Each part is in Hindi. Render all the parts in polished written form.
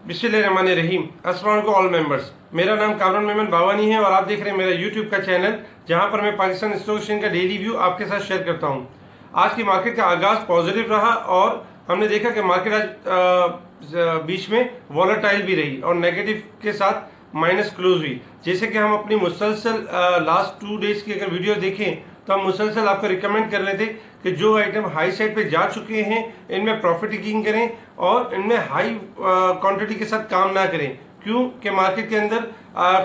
बिस्मिल्लाहिर्रहमानिर्रहीम। अस्सलाम वालेकुम ऑल मेंबर्स। मेरा नाम कामरान मेमन बावानी है और आप देख रहे हैं मेरा यूट्यूब का चैनल, जहां पर मैं पाकिस्तान स्टॉक एक्सचेंज का डेली व्यू आपके साथ शेयर करता हूं। आज की मार्केट का आगाज पॉजिटिव रहा और हमने देखा कि मार्केट आज बीच में वॉलेटाइल भी रही और नेगेटिव के साथ माइनस क्लोज हुई। जैसे कि हम अपनी मुसलसल लास्ट 2 डेज की अगर वीडियो देखें तो हम मुसलसल आपको रिकमेंड कर रहे थे कि जो आइटम हाई साइड पे जा चुके हैं इनमें प्रॉफिट टेकिंग करें और इनमें हाई क्वांटिटी के साथ काम ना करें। क्यों कि मार्केट के अंदर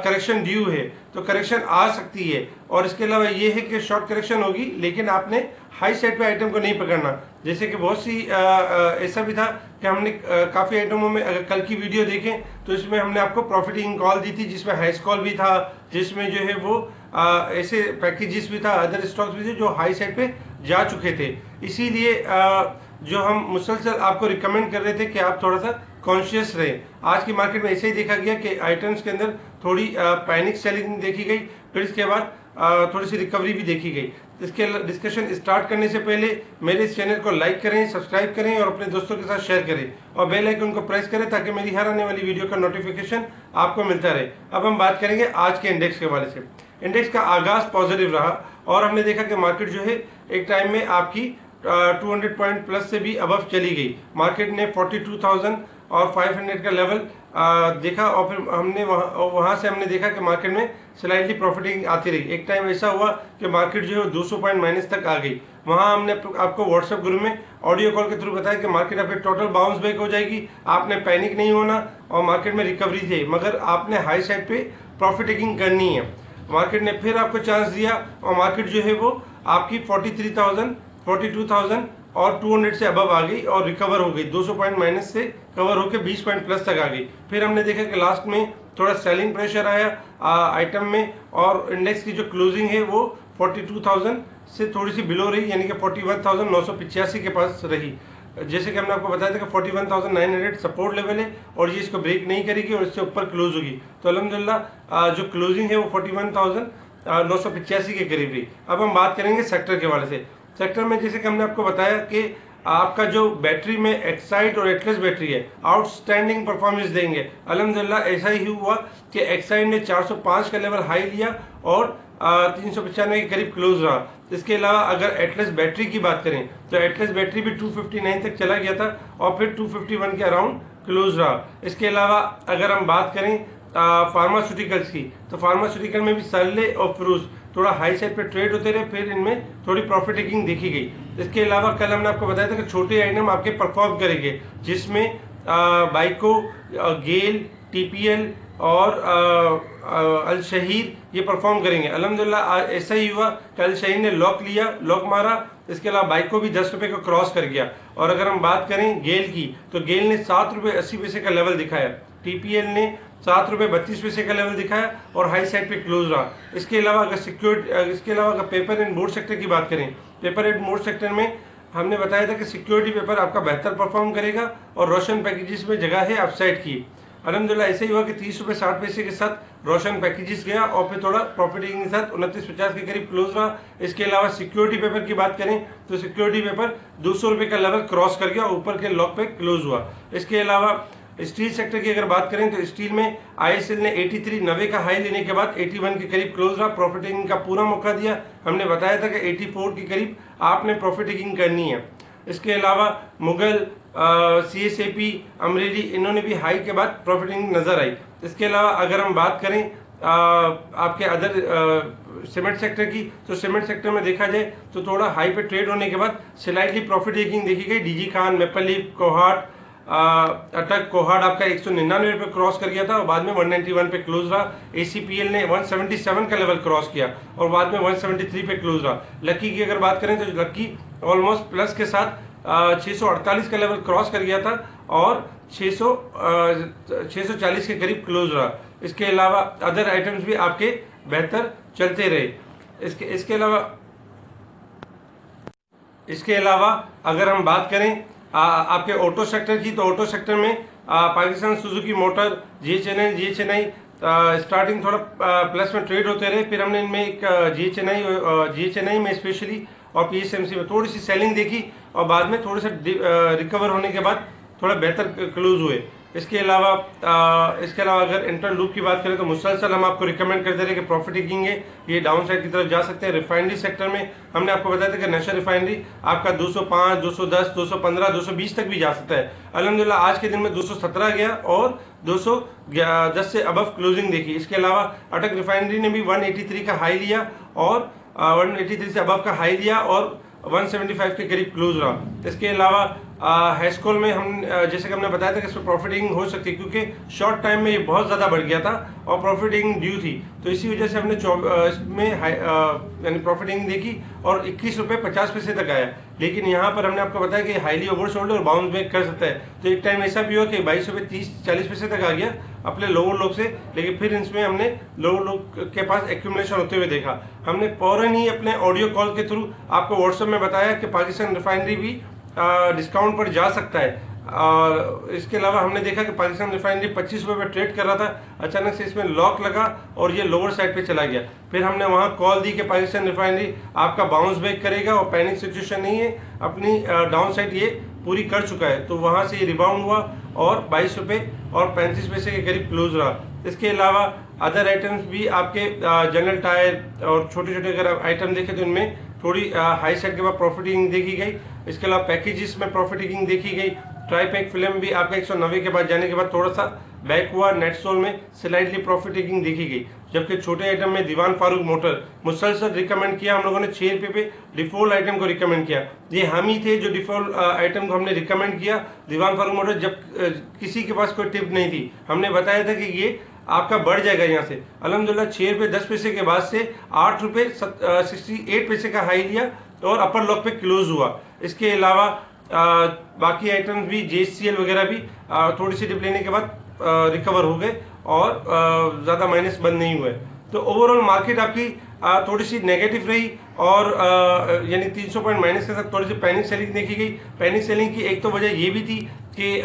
करेक्शन ड्यू है, तो करेक्शन आ सकती है। और इसके अलावा ये है कि शॉर्ट करेक्शन होगी, लेकिन आपने हाई साइड पे आइटम को नहीं पकड़ना। जैसे कि बहुत सी ऐसा भी था कि हमने काफ़ी आइटमों में, अगर कल की वीडियो देखें तो इसमें हमने आपको प्रॉफिटिंग कॉल दी थी, जिसमें हाइस कॉल भी था, जिसमें जो है वो ऐसे पैकेजेस भी था, अदर स्टॉक्स भी थे जो हाई साइड पे जा चुके थे। इसीलिए जो हम मुसलसल आपको रिकमेंड कर रहे थे कि आप थोड़ा सा कॉन्शियस रहें। आज की मार्केट में ऐसे ही देखा गया कि आइटम्स के अंदर थोड़ी पैनिक सेलिंग देखी गई, फिर इसके बाद थोड़ी सी रिकवरी भी देखी गई। इसके डिस्कशन स्टार्ट करने से पहले मेरे इस चैनल को लाइक करें, सब्सक्राइब करें और अपने दोस्तों के साथ शेयर करें और बेल आइकन को प्रेस करें ताकि मेरी हर आने वाली वीडियो का नोटिफिकेशन आपको मिलता रहे। अब हम बात करेंगे आज के इंडेक्स के हवाले से। इंडेक्स का आगाज पॉजिटिव रहा और हमने देखा कि मार्केट जो है एक टाइम में आपकी 200 पॉइंट प्लस से भी अबव चली गई। मार्केट ने 42,000 और 500 का लेवल देखा और फिर हमने वहां से हमने देखा कि मार्केट में स्लाइटली प्रॉफिटिंग आती रही। एक टाइम ऐसा हुआ कि मार्केट जो है 200 पॉइंट माइनस तक आ गई। वहां हमने आपको व्हाट्सएप ग्रुप में ऑडियो कॉल के थ्रू बताया कि मार्केट आपकी टोटल बाउंस बैक हो जाएगी, आपने पैनिक नहीं होना और मार्केट में रिकवरी थी, मगर आपने हाई साइड पे प्रॉफिट टेकिंग करनी है। मार्केट ने फिर आपको चांस दिया और मार्केट जो है वो आपकी 43,000, 42,000 और 200 से अबव आ गई और रिकवर हो गई। 200 पॉइंट माइनस से कवर होकर 20 पॉइंट प्लस तक आ गई। फिर हमने देखा कि लास्ट में थोड़ा सेलिंग प्रेशर आया आइटम में और इंडेक्स की जो क्लोजिंग है वो 42,000 से थोड़ी सी बिलो रही, यानी कि 41,985 के पास रही। जैसे कि हमने आपको बताया था कि 41,900 सपोर्ट लेवल है और ये इसको ब्रेक नहीं करेगी और इससे ऊपर क्लोज होगी। तो अल्हम्दुलिल्लाह जो क्लोजिंग है वो 41,985 के करीब रही। अब हम बात करेंगे सेक्टर के हवाले से। सेक्टर में जैसे कि हमने आपको बताया कि आपका जो बैटरी में एक्साइड और एटलस बैटरी है आउटस्टैंडिंग परफॉर्मेंस देंगे। अल्हम्दुलिल्लाह ऐसा ही हुआ कि एक्साइड ने 405 का लेवल हाई लिया और 395 के करीब क्लोज रहा। इसके अलावा अगर एटलस बैटरी की बात करें तो एटलस बैटरी भी 259 तक चला गया था और फिर 251 के अराउंड क्लोज रहा। इसके अलावा अगर हम बात करें फार्मास्यूटिकल्स की, तो फार्मास्यूटिकल में भी सरले और फ्रूज थोड़ा हाई साइड पे ट्रेड होते रहे, फिर इनमें थोड़ी प्रॉफिट टेकिंग देखी गई। इसके अलावा कल हमने आपको बताया था कि छोटे आइटम आपके परफॉर्म करेंगे, जिसमें बाइको, गेल, टीपीएल और अल शहीर ये परफॉर्म करेंगे। अल्हम्दुलिल्लाह ऐसा ही हुआ कि अल शहीर ने लॉक लिया, लॉक मारा। इसके अलावा बाइको भी 10 रुपए को क्रॉस कर गया। और अगर हम बात करें गेल की, तो गेल ने 7 रुपए 80 पैसे का लेवल दिखाया, टीपीएल ने 7 रुपए 32 पैसे का लेवल दिखाया और हाई साइड पे क्लोज रहा। इसके अलावा अगर पेपर एंड बोर्ड सेक्टर की बात करें, पेपर एंड बोर्ड सेक्टर में हमने बताया था कि सिक्योरिटी पेपर आपका बेहतर परफॉर्म करेगा और रोशन पैकेजेस में जगह है अपसाइड की। अल्हम्दुलिल्लाह ऐसे ही हुआ कि 30 रुपए 60 पैसे के साथ रोशन पैकेजेस गया और फिर थोड़ा प्रॉफिटिंग के साथ 29.50 के करीब क्लोज रहा। इसके अलावा सिक्योरिटी पेपर की बात करें तो सिक्योरिटी पेपर 200 रुपए का लेवल क्रॉस कर गया और ऊपर के लॉक पे क्लोज हुआ। इसके अलावा स्टील सेक्टर की अगर बात करें तो स्टील में आईएसएल ने 83.90 का हाई लेने के बाद 81 के करीब क्लोज रहा, प्रॉफिट टेकिंग का पूरा मौका दिया। हमने बताया था कि 84 के करीब आपने प्रॉफिट टेकिंग करनी है। इसके अलावा मुगल, सीएसएपी, अमरेली, इन्होंने भी हाई के बाद प्रॉफिट टेकिंग नजर आई। इसके अलावा अगर हम बात करें आपके अदर सीमेंट सेक्टर की, तो सीमेंट सेक्टर में देखा जाए तो थोड़ा हाई पे ट्रेड होने के बाद स्लाइटली प्रॉफिट टेकिंग देखी गई। DG Khan, maple leaf, Kohat, अटक कोहाट आपका 199 पे क्रॉस कर गया था और बाद में 191 पे क्लोज रहा। एसीपीएल ने 177 का लेवल क्रॉस किया और बाद में 173 पे क्लोज रहा। लक्की की अगर बात करें तो लक्की ऑलमोस्ट प्लस के साथ 648 का लेवल क्रॉस कर गया था और 640 के करीब क्लोज रहा। इसके अलावा अदर आइटम्स भी आपके बेहतर चलते रहे। इसके अलावा अगर हम बात करें आपके ऑटो सेक्टर की, तो ऑटो सेक्टर में पाकिस्तान सुजुकी मोटर, जीएचएनआई स्टार्टिंग थोड़ा प्लस में ट्रेड होते रहे। फिर हमने इनमें एक जीएचएनआई में स्पेशली और पीएसएमसी में थोड़ी सी सेलिंग देखी और बाद में थोड़े से रिकवर होने के बाद थोड़ा बेहतर क्लोज हुए। इसके अलावा अगर इंटर लूप की बात करें तो मुसलसल हम आपको रिकमेंड करते रहे कि प्रॉफिट टेकिंग है, ये डाउन साइड की तरफ जा सकते हैं। रिफाइनरी सेक्टर में हमने आपको बताया था कि नेशनल रिफाइनरी आपका 205, 210, 215, 220 तक भी जा सकता है। अल्हम्दुलिल्लाह आज के दिन में 217 गया और 210 से अबव क्लोजिंग देखी। इसके अलावा अटक रिफाइनरी ने भी 183 का हाई लिया और 183 से अबव का हाई लिया और 175 के करीब क्लोज रहा। इसके अलावा हेस्कोल में हम जैसे कि हमने बताया था कि इसमें प्रॉफिटिंग हो सकती है क्योंकि शॉर्ट टाइम में ये बहुत ज़्यादा बढ़ गया था और प्रॉफिटिंग ड्यू थी, तो इसी वजह से हमने इसमें यानी प्रॉफिटिंग देखी और 21 रुपये 50 पैसे तक आया। लेकिन यहाँ पर हमने आपको बताया कि हाईली ओवरसोल्ड और बाउंस बैक कर सकता है, तो एक टाइम ऐसा भी हुआ कि 22 रुपये 30-40 पैसे तक आ गया अपने लोअर लोग से, लेकिन फिर इसमें हमने लोअर लोग के पास एक्यूमुलेशन होते हुए देखा। हमने फौरन ही अपने ऑडियो कॉल के थ्रू आपको व्हाट्सएप में बताया कि पाकिस्तान रिफाइनरी भी डिस्काउंट पर जा सकता है। और इसके अलावा हमने देखा कि पाकिस्तान रिफाइनरी 25 रुपये पर ट्रेड कर रहा था, अचानक से इसमें लॉक लगा और ये लोअर साइड पे चला गया। फिर हमने वहां कॉल दी कि पाकिस्तान रिफाइनरी आपका बाउंस बैक करेगा और पैनिक सिचुएशन नहीं है, अपनी डाउन साइड ये पूरी कर चुका है। तो वहां से ये रिबाउंड हुआ और 22 रुपये और 35 पैसे के करीब क्लोज रहा। इसके अलावा अदर आइटम्स भी आपके जनरल टायर और छोटे छोटे अगर आइटम देखें तो इनमें थोड़ी हाई साइड के बाद प्रॉफिटिंग देखी गई। इसके अलावा पैकेजेस में प्रॉफिटिंग देखी गई। ट्राईपैक फिल्म भी आपका 190 के बाद जाने के बाद थोड़ा सा बैक हुआ। नेटसोल में स्लाइटली प्रॉफिटिंग देखी गई, जबकि छोटे आइटम में दीवान फारूक मोटर मुसलसल रिकमेंड किया हम लोगों ने 6 रुपये पे डिफॉल्ट आइटम को रिकमेंड किया। ये हम ही थे जो डिफॉल्ट आइटम को हमने रिकमेंड किया दीवान फारूक मोटर, जब किसी के पास कोई टिप नहीं थी। हमने बताया था कि ये आपका बढ़ जाएगा यहाँ से। अल्हम्दुलिल्लाह 6 रुपये 10 पैसे के बाद से 8 रुपये 68 पैसे का हाई लिया और अपर लॉक पे क्लोज हुआ। इसके अलावा बाकी आइटम्स भी JCL वगैरह भी थोड़ी सी डिप लेने के बाद रिकवर हो गए और ज़्यादा माइनस बंद नहीं हुए। तो ओवरऑल मार्केट आपकी थोड़ी सी नेगेटिव रही और यानी 300 पॉइंट माइनस के साथ थोड़ी सी पैनिक सेलिंग देखी गई। पैनिक सेलिंग की एक तो वजह ये भी थी कि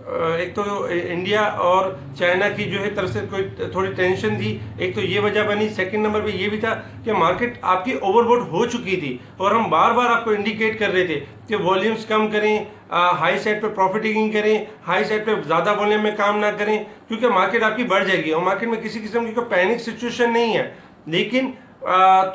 एक तो इंडिया और चाइना की जो है तरफ से कोई थोड़ी टेंशन थी, एक तो ये वजह बनी। सेकंड नंबर पे ये भी था कि मार्केट आपकी ओवरबॉट हो चुकी थी और हम बार बार आपको इंडिकेट कर रहे थे कि वॉल्यूम्स कम करें, हाई साइड पे प्रॉफिटिंग करें, हाई साइड पे ज़्यादा वॉल्यूम में काम ना करें, क्योंकि मार्केट आपकी बढ़ जाएगी और मार्केट में किसी किस्म की कोई पैनिक सिचुएशन नहीं है। लेकिन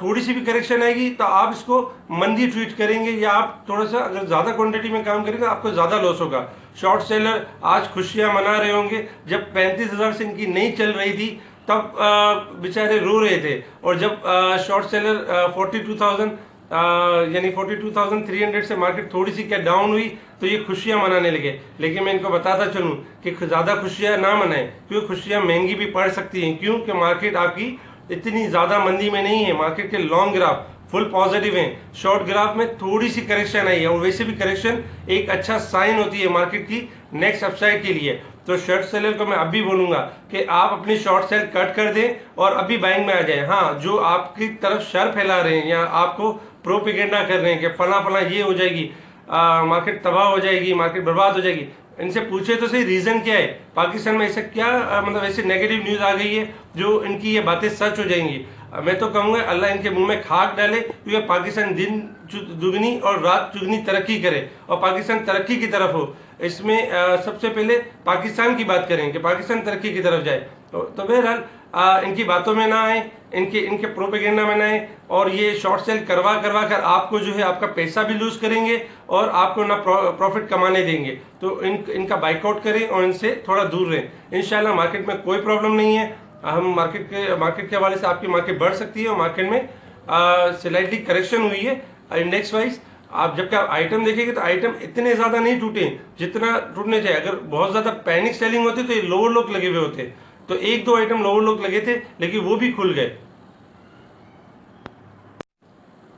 थोड़ी सी भी करेक्शन आएगी तो आप इसको मंदी ट्रीट करेंगे या आप थोड़ा सा अगर ज्यादा क्वांटिटी में काम करेंगे आपको ज्यादा लॉस होगा। शॉर्ट सेलर आज खुशियां मना रहे होंगे, जब 35,000 से इनकी नहीं चल रही थी तब बेचारे रो रहे थे, और जब शॉर्ट सेलर 42,000 यानी 42,300 से मार्केट थोड़ी सी क्या डाउन हुई तो ये खुशियां मनाने लगे। लेकिन मैं इनको बताता चलूं कि ज्यादा खुशियां ना मनाएं, क्योंकि खुशियां महंगी भी पड़ सकती हैं, क्योंकि मार्केट आपकी इतनी ज्यादा मंदी में नहीं है। मार्केट के लॉन्ग ग्राफ फुल पॉजिटिव है, शॉर्ट ग्राफ में थोड़ी सी करेक्शन आई है और वैसे भी करेक्शन एक अच्छा साइन होती है मार्केट की नेक्स्ट अपसाइड के लिए। तो शॉर्ट सेलर को मैं अब भी बोलूंगा कि आप अपनी शॉर्ट सेल कट कर दें और अभी बाइंग में आ जाए। हाँ, जो आपकी तरफ शर फैला रहे हैं या आपको प्रोपेगेंडा कर रहे हैं कि फला फला ये हो जाएगी, मार्केट तबाह हो जाएगी, मार्केट बर्बाद हो जाएगी, इनसे पूछे तो सही रीजन क्या है, पाकिस्तान में ऐसा क्या मतलब ऐसी नेगेटिव न्यूज आ गई है जो इनकी ये बातें सच हो जाएंगी। मैं तो कहूंगा अल्लाह इनके मुंह में खाक डाले, क्योंकि पाकिस्तान दिन दुगनी और रात चुगनी तरक्की करे और पाकिस्तान तरक्की की तरफ हो। इसमें सबसे पहले पाकिस्तान की बात करें कि पाकिस्तान तरक्की की तरफ जाए। तो बहरहाल इनकी बातों में ना आए, इनके प्रोपेगेंडा में ना आए, और ये शॉर्ट सेल करवा कर आपको जो है आपका पैसा भी लूज करेंगे और आपको ना प्रॉफिट कमाने देंगे। तो इनका बाइकआउट करें और इनसे थोड़ा दूर रहें। इंशाल्लाह मार्केट में कोई प्रॉब्लम नहीं है। हम मार्केट के हवाले से आपकी मार्केट बढ़ सकती है और मार्केट में स्लाइटली करेक्शन हुई है इंडेक्स वाइज। आप जबकि आप आइटम देखेंगे तो आइटम इतने ज्यादा नहीं टूटे जितना टूटने चाहिए। अगर बहुत ज्यादा पैनिक सेलिंग होती तो ये लोअर लोक लगे हुए होते, तो एक दो आइटम लोअर लोक लगे थे लेकिन वो भी खुल गए।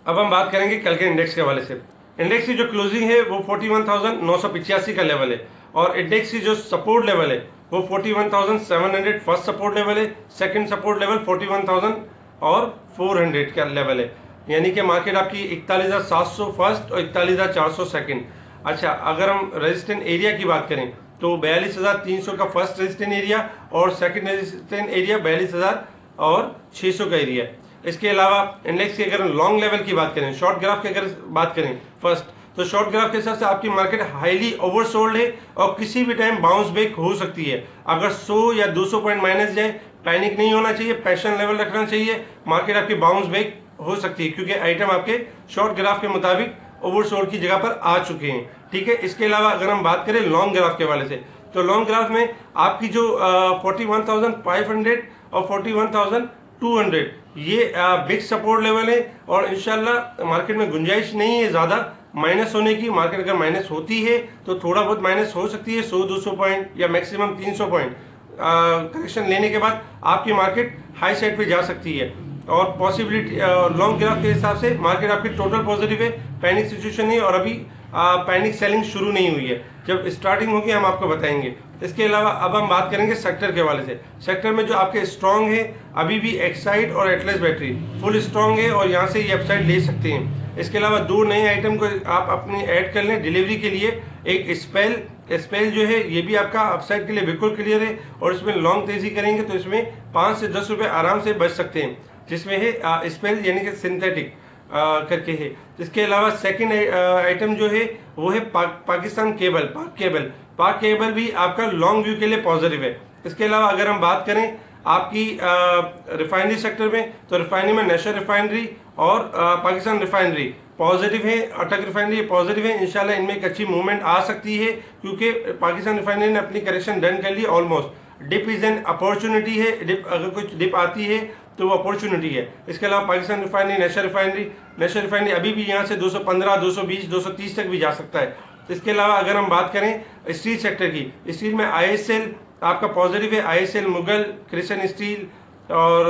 अब हम बात करेंगे कल के इंडेक्स के हवाले से। इंडेक्स की जो क्लोजिंग है वो 41,985 का लेवल है और इंडेक्स की जो सपोर्ट लेवल है वो 41,700 फर्स्ट सपोर्ट लेवल है, सेकंड सपोर्ट लेवल 41,400 का लेवल है। यानी कि मार्केट आपकी 41,700 फर्स्ट और 41,400 सेकंड। अच्छा, अगर हम रेजिस्टेंट एरिया की बात करें तो 42,300 का फर्स्ट रेजिस्टेंट एरिया और सेकंड रेजिस्टेंट एरिया 42,600 का एरिया। इसके अलावा इंडेक्स की अगर लॉन्ग लेवल की बात करें, शॉर्ट ग्राफ की अगर बात करें फर्स्ट, तो शॉर्ट ग्राफ के हिसाब से आपकी मार्केट हाईली ओवरसोल्ड है और किसी भी टाइम बाउंस बैक हो सकती है। अगर 100 या 200 पॉइंट माइनस जाए, पैनिक नहीं होना चाहिए, पैशन लेवल रखना चाहिए, मार्केट आपकी बाउंस बैक हो सकती है क्योंकि आइटम आपके शॉर्ट ग्राफ के मुताबिक ओवरसोल्ड की जगह पर आ चुके हैं। ठीक है, इसके अलावा अगर हम बात करें लॉन्ग ग्राफ के वाले से, तो लॉन्ग ग्राफ में आपकी जो 41,500 और 41,200 ये बिग सपोर्ट लेवल है और इंशाल्लाह मार्केट में गुंजाइश नहीं है ज्यादा माइनस होने की। मार्केट अगर माइनस होती है तो थोड़ा बहुत माइनस हो सकती है, 100-200 पॉइंट या मैक्सिमम 300 पॉइंट करेक्शन लेने के बाद आपकी मार्केट हाई साइड पे जा सकती है। और पॉसिबिलिटी लॉन्ग ग्राफ के हिसाब से मार्केट आपकी टोटल पॉजिटिव है, पैनिक सिचुएशन नहीं, और अभी पैनिक सेलिंग शुरू नहीं हुई है। जब स्टार्टिंग होगी हम आपको बताएंगे। इसके अलावा अब हम बात करेंगे सेक्टर के वाले से। सेक्टर में जो आपके स्ट्रॉन्ग है अभी भी एक्साइड और एटलस बैटरी फुल स्ट्रॉन्ग है और यहाँ से ये अपसाइड ले सकते हैं। इसके अलावा 2 नए आइटम को आप अपनी ऐड कर लें डिलीवरी के लिए। एक स्पेल जो है ये भी आपका अपसाइड के लिए बिल्कुल क्लियर है और इसमें लॉन्ग तेजी करेंगे तो इसमें 5 से 10 रुपए आराम से बच सकते हैं, जिसमें है स्पेल यानी कि सिंथेटिक करके है। इसके अलावा सेकंड आइटम जो है वो है पाकिस्तान केबल, पाक केबल भी आपका लॉन्ग व्यू के लिए पॉजिटिव है। इसके अलावा अगर हम बात करें आपकी रिफाइनरी सेक्टर में, तो रिफाइनरी में नेशनल रिफाइनरी और पाकिस्तान रिफाइनरी पॉजिटिव है, अटक रिफाइनरी पॉजिटिव है। इंशाल्लाह इनमें एक अच्छी मूवमेंट आ सकती है क्योंकि पाकिस्तान रिफाइनरी ने अपनी करेक्शन डन कर ली almost. Dip is an opportunity है, अगर कुछ डिप आती है तो वो अपॉर्चुनिटी है। इसके अलावा पाकिस्तान रिफाइनरी, नेशनल रिफाइनरी अभी भी यहाँ से 215, 220, 230 तक भी जा सकता है। इसके अलावा अगर हम बात करें स्टील सेक्टर की, स्टील में ISL आपका पॉजिटिव है, ISL, मुगल, क्रिस्टन स्टील और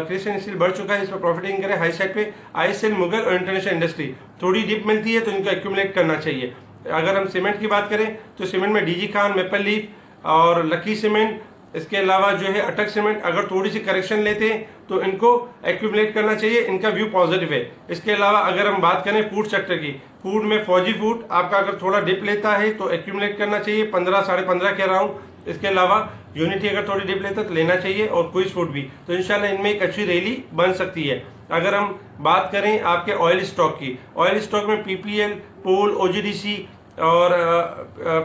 क्रिस्टन स्टील बढ़ चुका है, इस पर प्रॉफिटिंग करें हाई साइड पे। ISL, मुगल और इंटरनेशनल इंडस्ट्री थोड़ी डिप मिलती है तो इनको एक्यूमुलेट करना चाहिए। अगर हम सीमेंट की बात करें तो सीमेंट में DG खान, मेपल लीफ और लकी सीमेंट, इसके अलावा जो है अटक सीमेंट अगर थोड़ी सी करेक्शन लेते हैं तो इनको एक्यूमुलेट करना चाहिए, इनका व्यू पॉजिटिव है। इसके अलावा अगर हम बात करें फूड सेक्टर की, फूड में फौजी फूड आपका अगर थोड़ा डिप लेता है तो एक्यूमुलेट करना चाहिए 15, 15.5 के अराउंड। इसके अलावा यूनिटी अगर थोड़ी डिप लेता है तो लेना चाहिए और क्विज फूड भी, तो इंशाल्लाह इनमें एक अच्छी रैली बन सकती है। अगर हम बात करें आपके ऑयल स्टॉक की, ऑयल स्टॉक में PPL, पोल, OGDC और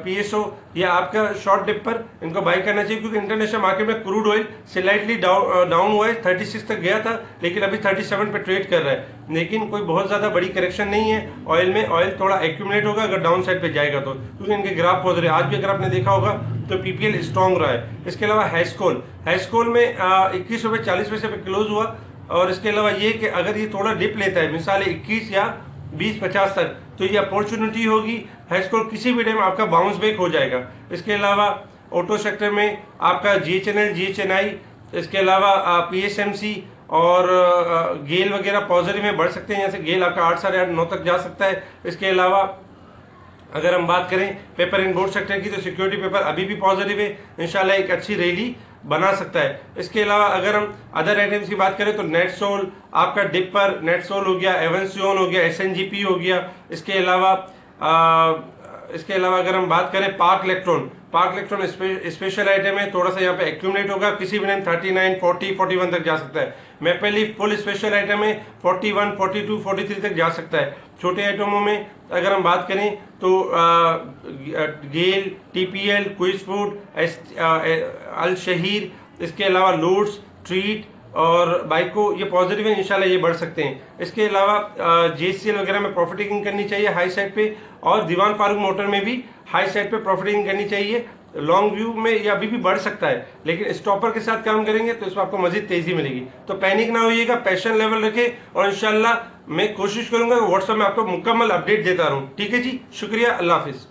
PSO ये आपका शॉर्ट डिप पर इनको बाई करना चाहिए क्योंकि इंटरनेशनल मार्केट में क्रूड ऑयल स्लाइटली डाउन हुआ है, 36 तक गया था लेकिन अभी 37 पे ट्रेड कर रहा है, लेकिन कोई बहुत ज्यादा बड़ी करेक्शन नहीं है ऑयल में। ऑयल थोड़ा एक्यूमुलेट होगा अगर डाउन साइड पे जाएगा तो, क्योंकि इनके ग्राफ पॉजिटिव। आज भी अगर आपने देखा होगा तो PPL स्ट्रॉन्ग रहा है। इसके अलावा हैस्कोल में 21 रुपये 40 पैसे पे क्लोज हुआ। और इसके अलावा ये कि अगर ये थोड़ा डिप लेता है मिसाल 21 या 20.50 तक तो ये अपॉर्चुनिटी होगी, हैस्कोल किसी भी टाइम आपका बाउंस बैक हो जाएगा। इसके अलावा ऑटो सेक्टर में आपका GHNL, GHNI, इसके अलावा PSMC और गेल वगैरह पॉजिटिव में बढ़ सकते हैं, जैसे गेल आपका 8, 8.5, 9 तक जा सकता है। इसके अलावा अगर हम बात करें पेपर एंड बोर्ड सेक्टर की तो सिक्योरिटी पेपर अभी भी पॉजिटिव है, इंशाल्लाह एक अच्छी रैली बना सकता है। इसके अलावा अगर हम अदर आइटम्स की बात करें तो नेटसोल आपका डिप पर, नेटसोल हो गया, एवंसियोन हो गया, SNGP हो गया। इसके अलावा अगर हम बात करें पार्क इलेक्ट्रॉन स्पेशल आइटम है, थोड़ा सा यहाँ पे एक्यूमुलेट होगा, किसी भी टाइम 39, 40, 41 तक जा सकता है। Maple leaf full special item है, 41, 42, 43 तक जा सकता है। छोटे आइटमों में अगर हम बात करें तो गेल, TPL, क्विज फूड, अल शहीर, इसके अलावा लोड्स, ट्रीट और बाइको ये पॉजिटिव है, इंशाल्लाह ये बढ़ सकते हैं। इसके अलावा JCL वगैरह में प्रॉफिटिंग करनी चाहिए हाई साइड पे, और दीवान फारूक मोटर में भी हाई साइड पे प्रॉफिटिंग करनी चाहिए। लॉन्ग व्यू में ये अभी भी बढ़ सकता है लेकिन स्टॉपर के साथ काम करेंगे तो इसमें आपको मजीद तेजी मिलेगी। तो पैनिक ना होइएगा, पैशन लेवल रखें और इंशाल्लाह मैं कोशिश करूंगा व्हाट्सएप में आपको मुकम्मल अपडेट देता रहूं। ठीक है जी, शुक्रिया, अल्लाह हाफिज।